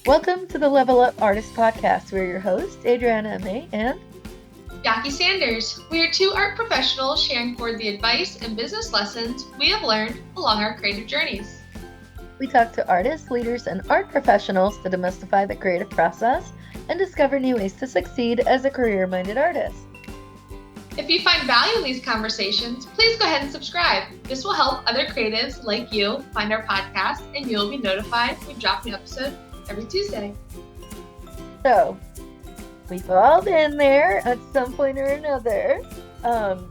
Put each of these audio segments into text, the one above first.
Welcome to the Level Up Artist Podcast. We're your hosts, Adriana M.A. and Jackie Sanders. We are two art professionals sharing forward the advice and business lessons we have learned along our creative journeys. we talk to artists, leaders, and art professionals to demystify the creative process and discover new ways to succeed as a career-minded artist. If you find value in these conversations, please go ahead and subscribe. This will help other creatives like you find our podcast, and you'll be notified when we drop an episode every Tuesday. So, we've all been there at some point or another.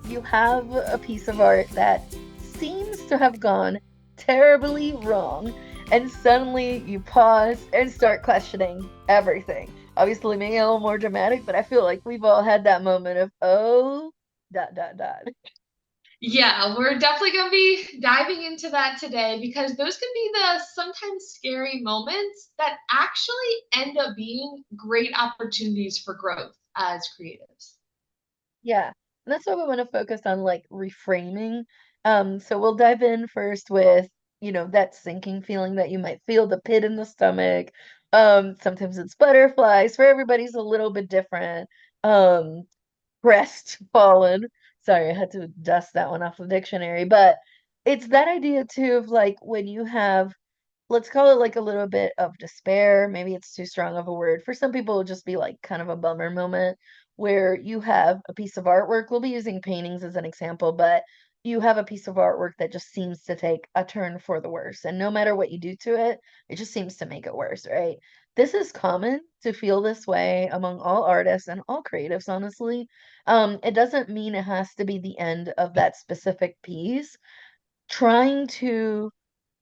You have a piece of art that seems to have gone terribly wrong, and suddenly you pause and start questioning everything. Obviously, maybe a little more dramatic, but I feel like we've all had that moment of, oh, dot, dot, dot. Yeah, we're definitely going to be diving into that today because those can be the sometimes scary moments that actually end up being great opportunities for growth as creatives. Yeah, and that's why we want to focus on like reframing. So we'll dive in first with, that sinking feeling that you might feel, the pit in the stomach. Sometimes it's butterflies. For everybody's a little bit different. Um, Crestfallen. Sorry, I had to dust that one off the dictionary, but it's that idea too of like when you have, let's call it like a little bit of despair. Maybe it's too strong of a word. For some people, it'll just be like kind of a bummer moment where you have a piece of artwork. We'll be using paintings as an example, but you have a piece of artwork that just seems to take a turn for the worse. And no matter what you do to it, it just seems to make it worse, right? This is common to feel this way among all artists and all creatives, honestly. It doesn't mean it has to be the end of that specific piece. Trying to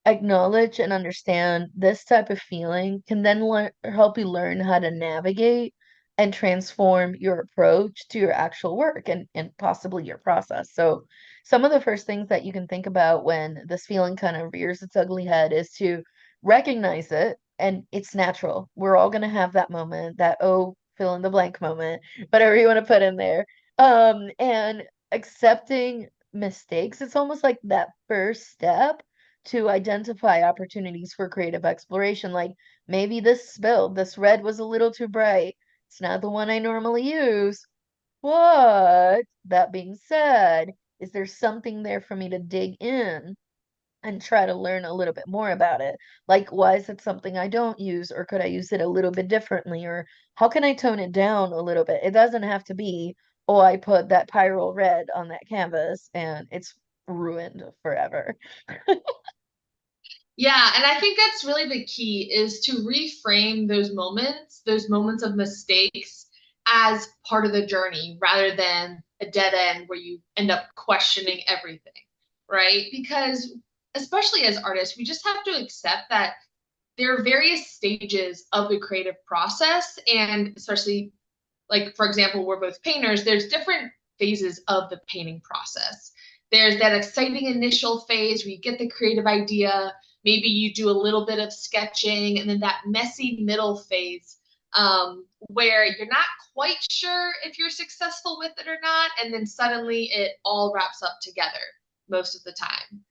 acknowledge and understand this type of feeling can then help you learn how to navigate and transform your approach to your actual work and possibly your process. So, some of the first things that you can think about when this feeling kind of rears its ugly head is to recognize it, and it's natural. We're all going to have that moment, that oh, fill in the blank moment, whatever you want to put in there. And accepting mistakes, it's almost like that first step to identify opportunities for creative exploration. Like maybe this red was a little too bright. It's not the one I normally use. But that being said, is there something there for me to dig in and try to learn a little bit more about it? Like, why is it something I don't use, or could I use it a little bit differently? Or how can I tone it down a little bit? It doesn't have to be, oh, I put that pyro red on that canvas and it's ruined forever. Yeah, and I think that's really the key is to reframe those moments of mistakes as part of the journey rather than a dead end where you end up questioning everything, right? Because especially as artists, we just have to accept that there are various stages of the creative process and especially like for example, we're both painters, there's different phases of the painting process. There's that exciting initial phase where you get the creative idea, maybe you do a little bit of sketching, and then that messy middle phase where you're not quite sure if you're successful with it or not, and then suddenly it all wraps up together most of the time.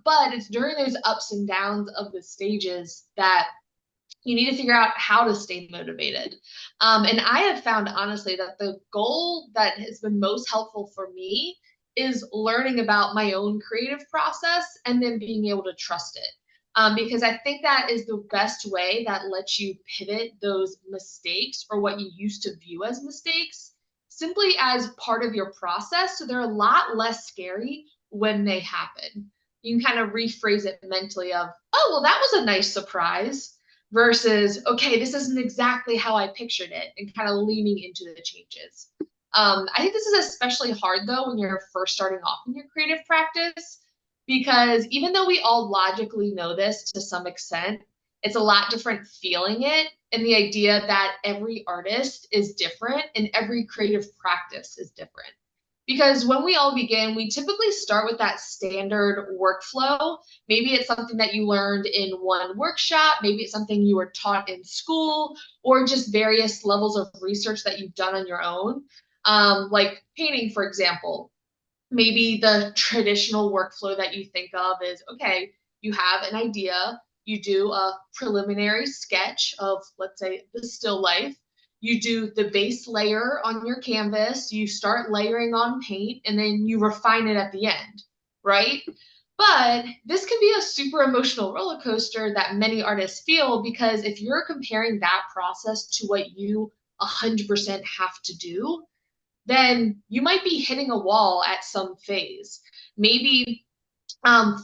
But it's during those ups and downs of the stages that you need to figure out how to stay motivated. And I have found, honestly, that the goal that has been most helpful for me is learning about my own creative process and then being able to trust it. Because I think that is the best way that lets you pivot those mistakes or what you used to view as mistakes simply as part of your process. So they're a lot less scary when they happen. You can kind of rephrase it mentally of, oh, well, that was a nice surprise versus, okay, this isn't exactly how I pictured it, and kind of leaning into the changes. I think this is especially hard though when you're first starting off in your creative practice, because even though we all logically know this to some extent, it's a lot different feeling it. And the idea that every artist is different and every creative practice is different. Because when we all begin, we typically start with that standard workflow. Maybe it's something that you learned in one workshop, maybe it's something you were taught in school, or just various levels of research that you've done on your own. Like painting, for example, maybe the traditional workflow that you think of is okay, you have an idea, You do a preliminary sketch of, let's say, the still life. You do the base layer on your canvas, you start layering on paint, and then you refine it at the end, right? But this can be a super emotional roller coaster that many artists feel, because if you're comparing that process to what you 100% have to do, then you might be hitting a wall at some phase. Maybe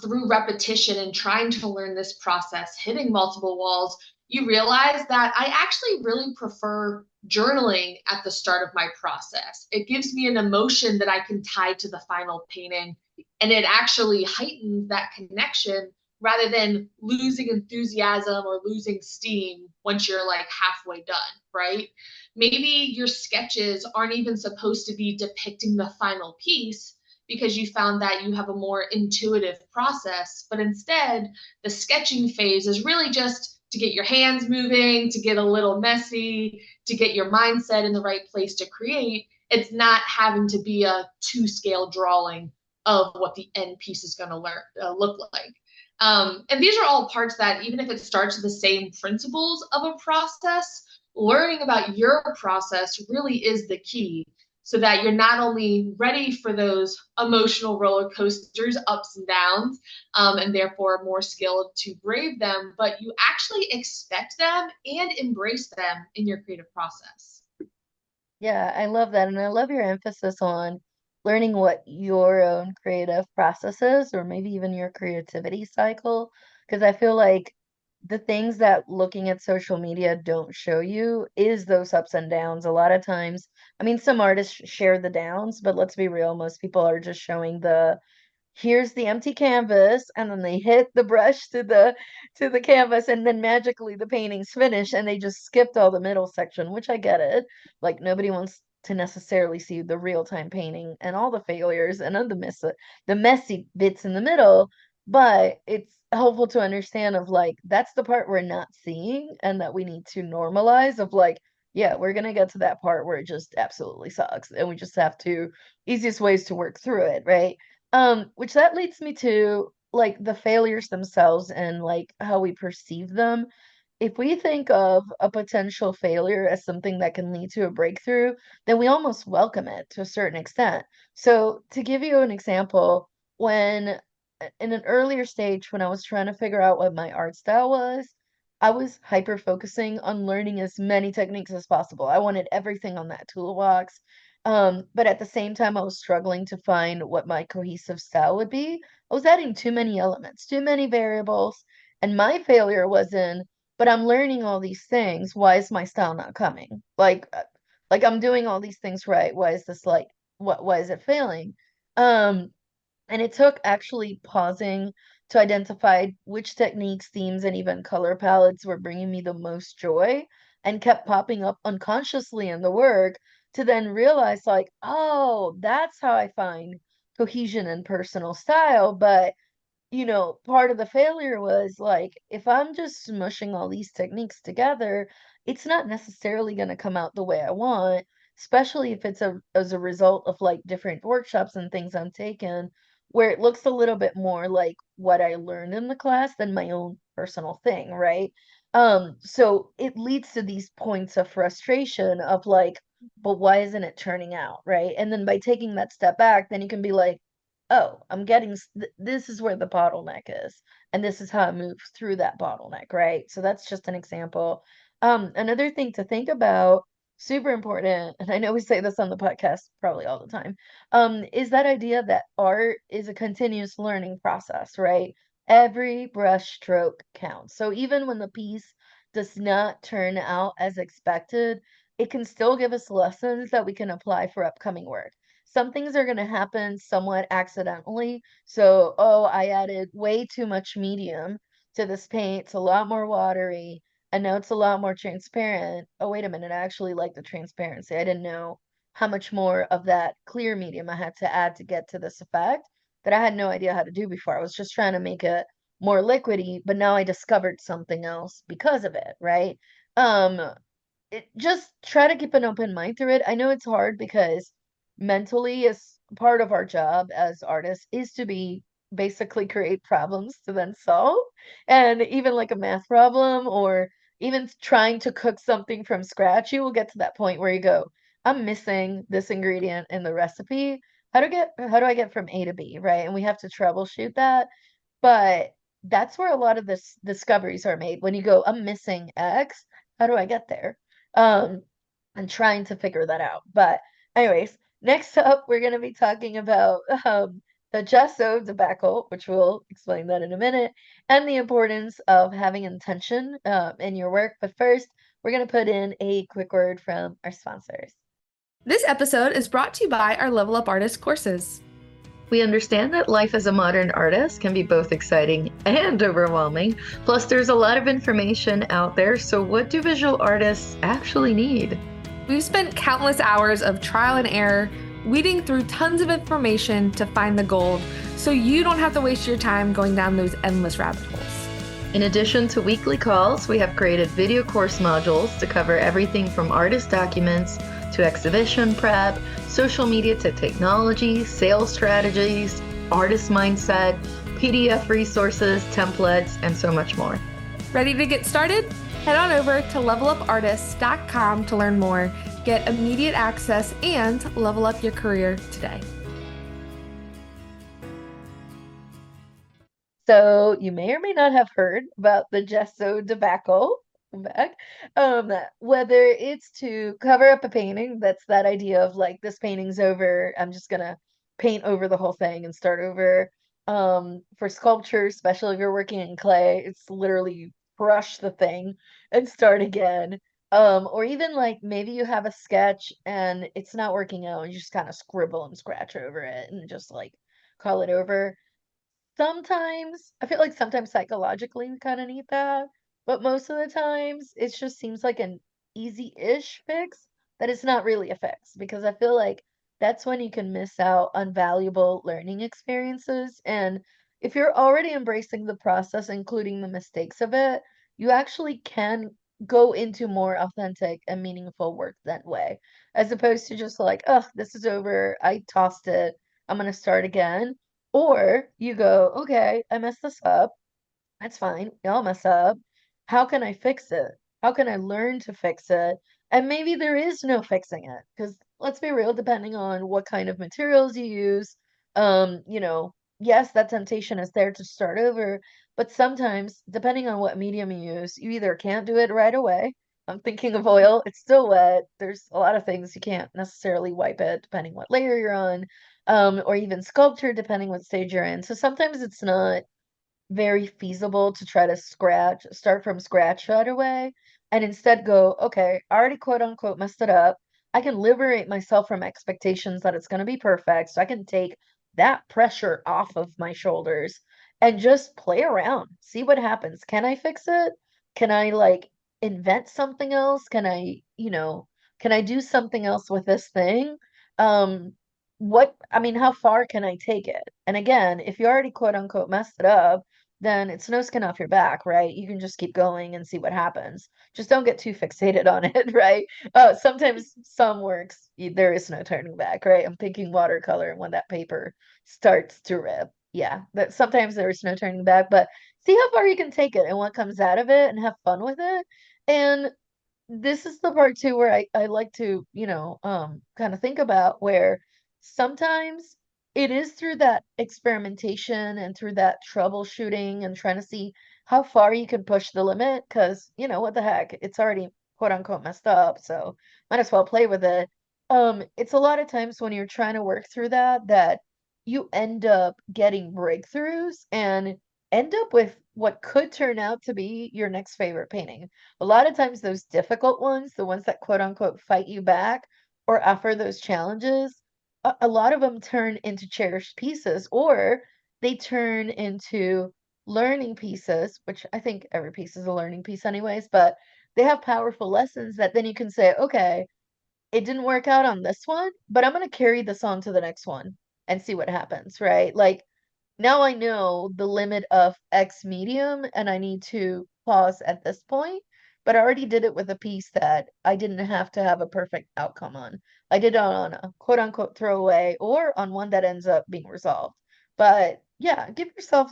through repetition and trying to learn this process, hitting multiple walls, you realize that I actually really prefer journaling at the start of my process. It gives me an emotion that I can tie to the final painting, and it actually heightens that connection rather than losing enthusiasm or losing steam once you're like halfway done, right? Maybe your sketches aren't even supposed to be depicting the final piece, because you found that you have a more intuitive process. But instead, the sketching phase is really just to get your hands moving, to get a little messy, to get your mindset in the right place to create. It's not having to be a two scale drawing of what the end piece is going to look like. And these are all parts that, even if it starts with the same principles of a process, learning about your process really is the key, so that you're not only ready for those emotional roller coasters, ups and downs, and therefore more skilled to brave them, but you actually expect them and embrace them in your creative process. Yeah, I love that. And I love your emphasis on learning what your own creative process is, or maybe even your creativity cycle. Because I feel like the things that looking at social media don't show you is those ups and downs. A lot of times, I mean, some artists share the downs, but let's be real, most people are just showing the here's the empty canvas, and then they hit the brush to the canvas, and then magically the painting's finished, and they just skipped all the middle section, which I get it. Like nobody wants to necessarily see the real-time painting and all the failures and the messy bits in the middle, but it's helpful to understand of like that's the part we're not seeing and that we need to normalize of like, yeah, we're gonna get to that part where it just absolutely sucks and we just have to easiest ways to work through it, right? Which that leads me to like the failures themselves and like how we perceive them. If we think of a potential failure as something that can lead to a breakthrough, then we almost welcome it to a certain extent. So, to give you an example, when in an earlier stage, when I was trying to figure out what my art style was, I was hyper focusing on learning as many techniques as possible. I wanted everything on that toolbox. But at the same time, I was struggling to find what my cohesive style would be. I was adding too many elements, too many variables, and my failure was in, but I'm learning all these things. Why is my style not coming? Like I'm doing all these things right. Why is this like, why is it failing? Um, and it took actually pausing to identify which techniques, themes, and even color palettes were bringing me the most joy and kept popping up unconsciously in the work to then realize, like, oh, that's how I find cohesion and personal style. But part of the failure was like, if I'm just smushing all these techniques together, it's not necessarily going to come out the way I want, especially if it's as a result of like different workshops and things I'm taking, where it looks a little bit more like what I learned in the class than my own personal thing, right? So it leads to these points of frustration of like, but why isn't it turning out, right? And then by taking that step back, then you can be like, oh, I'm getting this is where the bottleneck is, and this is how I move through that bottleneck, right? So that's just an example. Another thing to think about, super important, and I know we say this on the podcast probably all the time, is that idea that art is a continuous learning process, right? Every brush stroke counts. So even when the piece does not turn out as expected, it can still give us lessons that we can apply for upcoming work. Some things are going to happen somewhat accidentally. So, oh, I added way too much medium to this paint. It's a lot more watery. And now it's a lot more transparent. Oh, wait a minute. I actually like the transparency. I didn't know how much more of that clear medium I had to add to get to this effect that I had no idea how to do before. I was just trying to make it more liquidy, but now I discovered something else because of it, right? Um, just try to keep an open mind through it. I know it's hard because mentally, as part of our job as artists, is to be basically create problems to then solve. And even like a math problem or even trying to cook something from scratch, you will get to that point where you go, I'm missing this ingredient in the recipe. How do I get from A to B, right? And we have to troubleshoot that. But that's where a lot of this discoveries are made. When you go, I'm missing X, how do I get there? Um, and trying to figure that out. But anyways, next up, we're going to be talking about the gesso debacle, which we'll explain that in a minute, and the importance of having intention in your work. But first, we're going to put in a quick word from our sponsors. This episode is brought to you by our Level Up Artist courses. We understand that life as a modern artist can be both exciting and overwhelming. Plus, there's a lot of information out there. So, what do visual artists actually need? We've spent countless hours of trial and error, weeding through tons of information to find the gold, so you don't have to waste your time going down those endless rabbit holes. In addition to weekly calls, we have created video course modules to cover everything from artist documents to exhibition prep, social media to technology, sales strategies, artist mindset, PDF resources, templates, and so much more. Ready to get started? Head on over to levelupartists.com to learn more, get immediate access, and level up your career today. So you may or may not have heard about the gesso debacle. Back. Whether it's to cover up a painting, that's that idea of like this painting's over, I'm just gonna paint over the whole thing and start over. For sculpture, especially if you're working in clay, it's literally brush the thing and start again. Or even like maybe you have a sketch and it's not working out, and you just kind of scribble and scratch over it and just like call it over. Sometimes I feel like sometimes psychologically we kind of need that, but most of the times it just seems like an easy-ish fix that it's not really a fix because I feel like that's when you can miss out on valuable learning experiences. And if you're already embracing the process, including the mistakes of it, you actually can go into more authentic and meaningful work that way, as opposed to just like, oh, this is over, I tossed it, I'm gonna start again. Or you go, okay, I messed this up. That's fine. We all mess up. How can I fix it? How can I learn to fix it? And maybe there is no fixing it. Because let's be real, depending on what kind of materials you use, yes, that temptation is there to start over. But sometimes, depending on what medium you use, you either can't do it right away. I'm thinking of oil, it's still wet. There's a lot of things you can't necessarily wipe it, depending what layer you're on, or even sculpture, depending what stage you're in. So sometimes it's not very feasible to try to start from scratch right away, and instead go, okay, I already quote unquote messed it up. I can liberate myself from expectations that it's going to be perfect. So I can take that pressure off of my shoulders and just play around, see what happens. Can I fix it? Can I like invent something else? Can I do something else with this thing? Um, I mean, how far can I take it? And again, if you already quote unquote messed it up, then it's no skin off your back, right? You can just keep going and see what happens. Just don't get too fixated on it, right? Sometimes some works, there is no turning back, right? I'm thinking watercolor, and when that paper starts to rip, yeah, that sometimes there is no turning back, but see how far you can take it and what comes out of it and have fun with it. And this is the part too where I like to, kind of think about where sometimes it is through that experimentation and through that troubleshooting and trying to see how far you can push the limit because, what the heck, it's already quote unquote messed up, so might as well play with it. It's a lot of times when you're trying to work through that you end up getting breakthroughs and end up with what could turn out to be your next favorite painting. A lot of times those difficult ones, the ones that quote unquote fight you back or offer those challenges, a lot of them turn into cherished pieces or they turn into learning pieces, which I think every piece is a learning piece anyways, but they have powerful lessons that then you can say, okay, it didn't work out on this one, but I'm going to carry this on to the next one and see what happens, right? Like now I know the limit of X medium and I need to pause at this point, but I already did it with a piece that I didn't have to have a perfect outcome on. I did it on a quote unquote throwaway or on one that ends up being resolved. But yeah, give yourself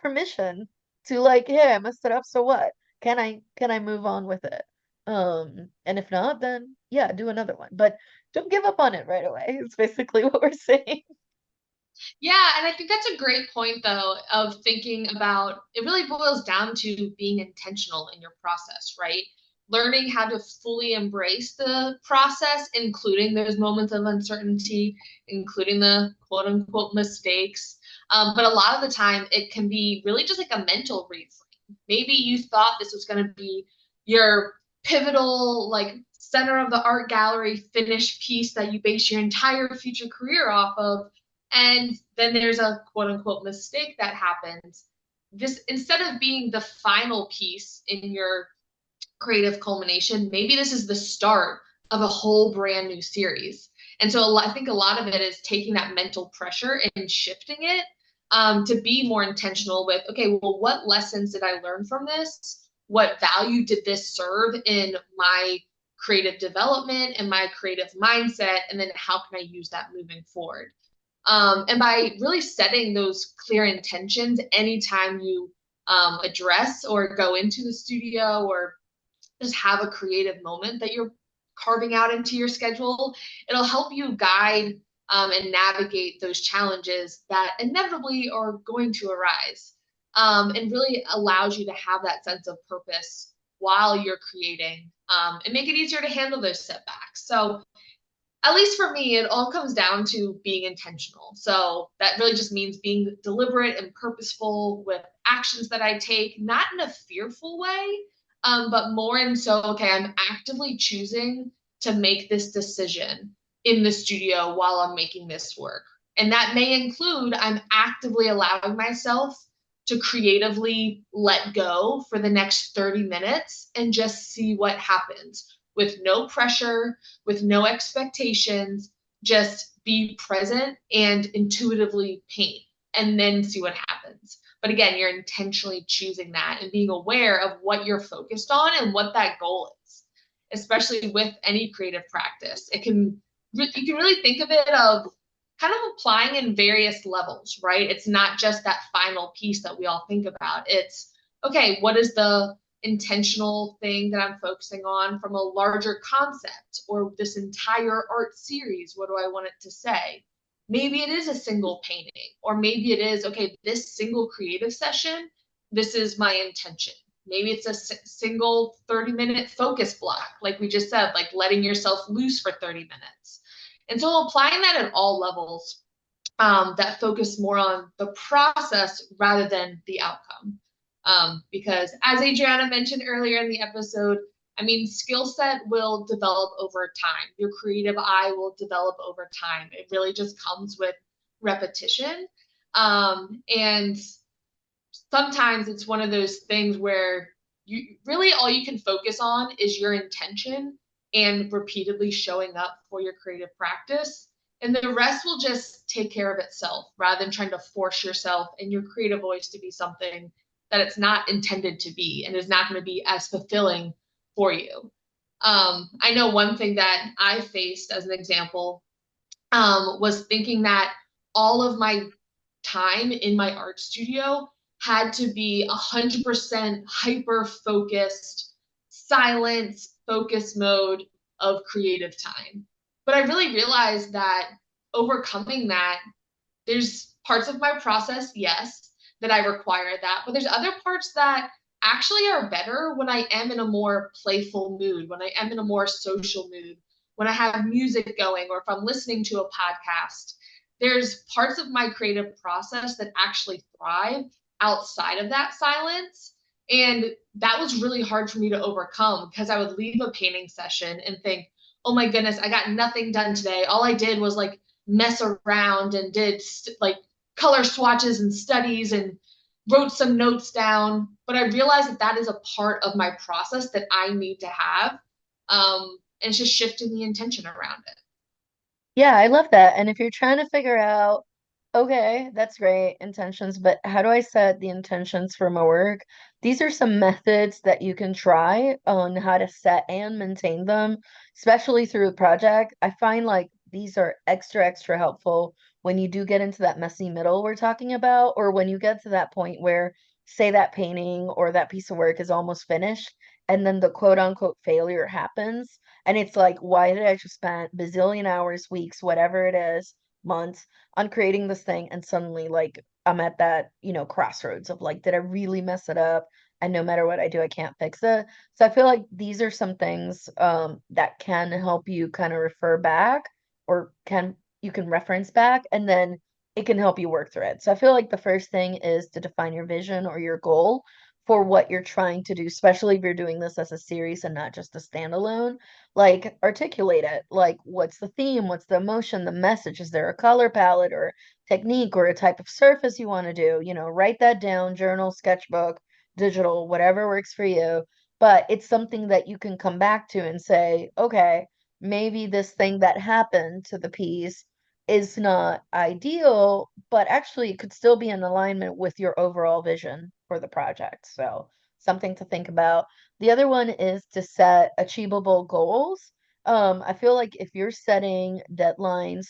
permission to like, hey, I messed it up, so what? Can I move on with it? And if not, then yeah, do another one. But don't give up on it right away. It's basically what we're saying. Yeah, and I think that's a great point, though, of thinking about it really boils down to being intentional in your process, right? Learning how to fully embrace the process, including those moments of uncertainty, including the quote unquote mistakes. But a lot of the time, it can be really just like a mental reframe. Maybe you thought this was going to be your pivotal, like center of the art gallery finished piece that you base your entire future career off of, and then there's a quote unquote mistake that happens. This, instead of being the final piece in your creative culmination, maybe this is the start of a whole brand new series. And so I think a lot of it is taking that mental pressure and shifting it, to be more intentional with, okay, well, what lessons did I learn from this? What value did this serve in my creative development and my creative mindset? And then how can I use that moving forward? And by really setting those clear intentions anytime you address or go into the studio or just have a creative moment that you're carving out into your schedule, it'll help you guide and navigate those challenges that inevitably are going to arise, and really allows you to have that sense of purpose while you're creating, and make it easier to handle those setbacks. So at least for me, it all comes down to being intentional. So that really just means being deliberate and purposeful with actions that I take, not in a fearful way, but more in so, okay, I'm actively choosing to make this decision in the studio while I'm making this work. And that may include I'm actively allowing myself to creatively let go for the next 30 minutes and just see what happens with no pressure, with no expectations, just be present and intuitively paint and then see what happens. But again, you're intentionally choosing that and being aware of what you're focused on and what that goal is, especially with any creative practice. You can really think of it of kind of applying in various levels, right? It's not just that final piece that we all think about. It's, okay, what is the intentional thing that I'm focusing on from a larger concept or this entire art series? What do I want it to say? Maybe it is a single painting, or maybe it is, okay, this single creative session, this is my intention. Maybe it's a single 30-minute focus block, like we just said, like letting yourself loose for 30 minutes. And so applying that at all levels, that focus more on the process rather than the outcome. Because as Adriana mentioned earlier in the episode, I mean, skill set will develop over time. Your creative eye will develop over time. It really just comes with repetition. And sometimes it's one of those things where you really all you can focus on is your intention and repeatedly showing up for your creative practice. And the rest will just take care of itself rather than trying to force yourself and your creative voice to be something that it's not intended to be and is not going to be as fulfilling for you. I know one thing that I faced as an example, was thinking that all of my time in my art studio had to be 100% hyper focused, silence, focus mode of creative time. But I really realized that overcoming that, there's parts of my process, yes, that I require that, but there's other parts that actually are better when I am in a more playful mood, when I am in a more social mood, when I have music going, or if I'm listening to a podcast. There's parts of my creative process that actually thrive outside of that silence. And that was really hard for me to overcome because I would leave a painting session and think, oh my goodness, I got nothing done today. All I did was like mess around and did like color swatches and studies and wrote some notes down. But I realized that that is a part of my process that I need to have. And it's just shifting the intention around it. Yeah, I love that. And if you're trying to figure out, okay, that's great, intentions, but how do I set the intentions for my work? These are some methods that you can try on how to set and maintain them, especially through a project. I find like these are extra helpful when you do get into that messy middle we're talking about, or when you get to that point where, say, that painting or that piece of work is almost finished, and then the quote unquote failure happens. And it's like, why did I just spend bazillion hours, weeks, whatever it is, months on creating this thing? And suddenly, like, I'm at that, crossroads of like, did I really mess it up? And no matter what I do, I can't fix it. So I feel like these are some things that can help you kind of refer back, or you can reference back, and then it can help you work through it. So I feel like the first thing is to define your vision or your goal for what you're trying to do, especially if you're doing this as a series and not just a standalone. Like, articulate it. Like, what's the theme? What's the emotion? The message? Is there a color palette or technique or a type of surface you want to do? Write that down, journal, sketchbook, digital, whatever works for you. But it's something that you can come back to and say, okay, maybe this thing that happened to the piece is not ideal, but actually it could still be in alignment with your overall vision for the project. So, something to think about. The other one is to set achievable goals. I feel like if you're setting deadlines,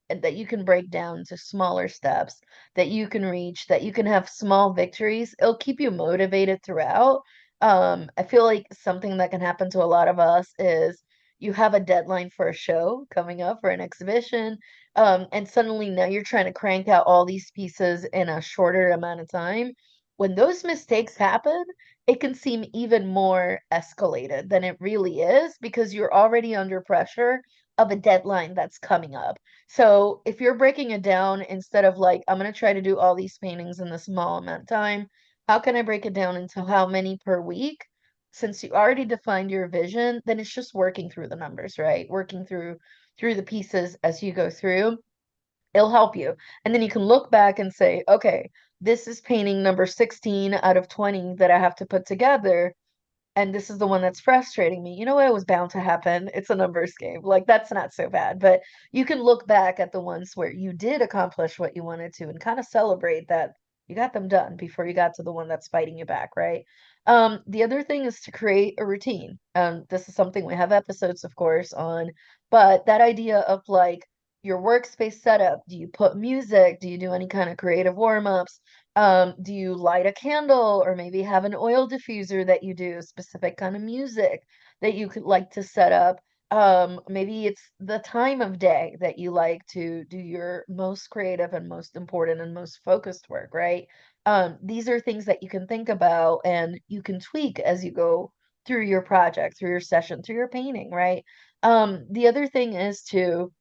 and that you can break down to smaller steps that you can reach, that you can have small victories, it'll keep you motivated throughout. I feel like something that can happen to a lot of us is you have a deadline for a show coming up, for an exhibition, and suddenly now you're trying to crank out all these pieces in a shorter amount of time. When those mistakes happen, it can seem even more escalated than it really is, because you're already under pressure of a deadline that's coming up. So if you're breaking it down, instead of like, I'm going to try to do all these paintings in this small amount of time, how can I break it down into how many per week? Since you already defined your vision, then it's just working through the numbers, right? Working through the pieces as you go through. It'll help you. And then you can look back and say, okay, this is painting number 16 out of 20 that I have to put together, and this is the one that's frustrating me. You know what? It was bound to happen. It's a numbers game. Like, that's not so bad. But you can look back at the ones where you did accomplish what you wanted to and kind of celebrate that you got them done before you got to the one that's fighting you back, right? The other thing is to create a routine. This is something we have episodes, of course, on, but that idea of like your workspace setup. Do you put music? Do you do any kind of creative warm-ups? Do you light a candle, or maybe have an oil diffuser that you do, specific kind of music that you could like to set up? Maybe it's the time of day that you like to do your most creative and most important and most focused work, right? These are things that you can think about and you can tweak as you go through your project, through your session, through your painting, right? The other thing is to,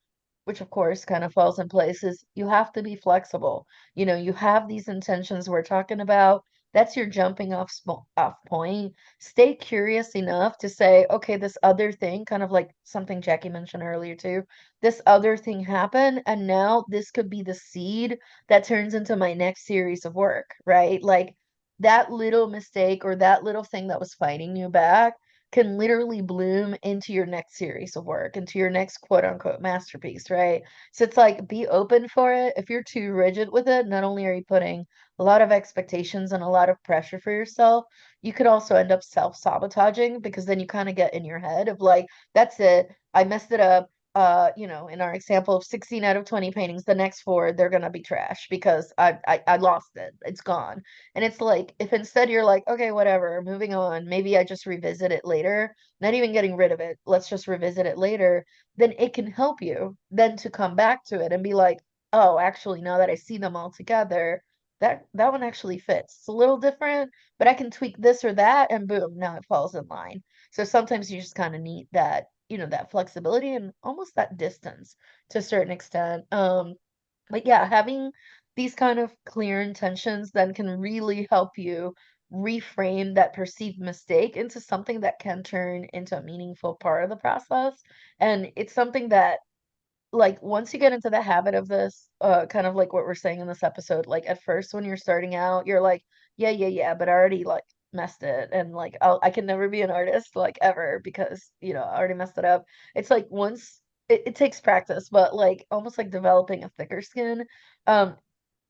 which of course kind of falls in place, is you have to be flexible. You have these intentions we're talking about. That's your jumping off point. Stay curious enough to say, okay, this other thing, kind of like something Jackie mentioned earlier too, this other thing happened, and now this could be the seed that turns into my next series of work, right? Like, that little mistake or that little thing that was fighting you back can literally bloom into your next series of work, into your next quote unquote masterpiece, right? So it's like, be open for it. If you're too rigid with it, not only are you putting a lot of expectations and a lot of pressure for yourself, you could also end up self-sabotaging, because then you kind of get in your head of like, that's it, I messed it up. In our example of 16 out of 20 paintings, the next four, they're gonna be trash because I lost it. It's gone. And it's like, if instead you're like, okay, whatever, moving on, maybe I just revisit it later, not even getting rid of it, let's just revisit it later, then it can help you then to come back to it and be like, oh, actually, now that I see them all together, that one actually fits. It's a little different, but I can tweak this or that, and boom, now it falls in line. So sometimes you just kind of need that, that flexibility and almost that distance to a certain extent. But yeah, having these kind of clear intentions then can really help you reframe that perceived mistake into something that can turn into a meaningful part of the process. And it's something that, like, once you get into the habit of this, kind of like what we're saying in this episode, like, at first when you're starting out, you're like, yeah, but I already like messed it, and like, I can never be an artist like ever because, I already messed it up. It's like, once it takes practice, but like almost like developing a thicker skin, um,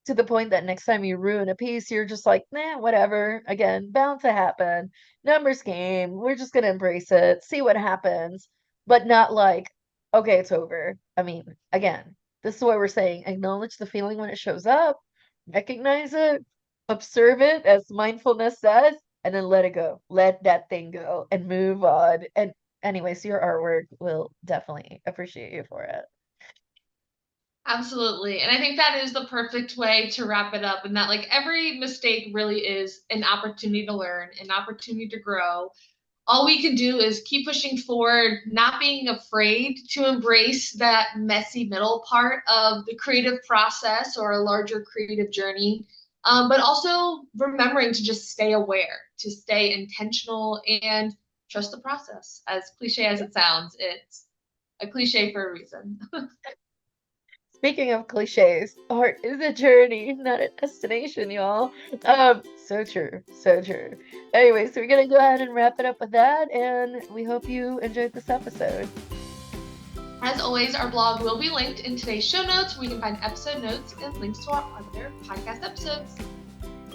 to the point that next time you ruin a piece, you're just like, nah, whatever. Again, bound to happen. Numbers game. We're just gonna embrace it, see what happens, but not like, okay, it's over. I mean, again, this is what we're saying. Acknowledge the feeling when it shows up, recognize it, observe it, as mindfulness says, and then let it go. Let that thing go and move on. And anyways, your artwork will definitely appreciate you for it. Absolutely. And I think that is the perfect way to wrap it up. And that, like, every mistake really is an opportunity to learn, an opportunity to grow. All we can do is keep pushing forward, not being afraid to embrace that messy middle part of the creative process or a larger creative journey. But also remembering to just stay aware, to stay intentional, and trust the process. As cliche as it sounds, it's a cliche for a reason. Speaking of cliches, art is a journey, not a destination, y'all. So true, so true. Anyway, so we're gonna go ahead and wrap it up with that, and we hope you enjoyed this episode. As always, our blog will be linked in today's show notes, where you can find episode notes and links to our other podcast episodes.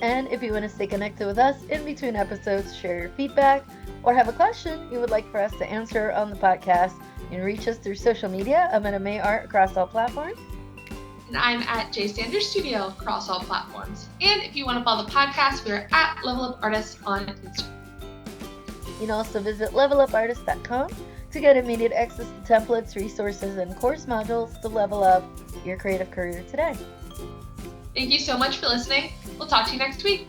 And if you want to stay connected with us in between episodes, share your feedback, or have a question you would like for us to answer on the podcast, you can reach us through social media. I'm at May Art across all platforms. And I'm at J Sanders Studio across all platforms. And if you want to follow the podcast, we're at Level Up Artists on Instagram. You can also visit levelupartist.com to get immediate access to templates, resources, and course modules to level up your creative career today. Thank you so much for listening. We'll talk to you next week.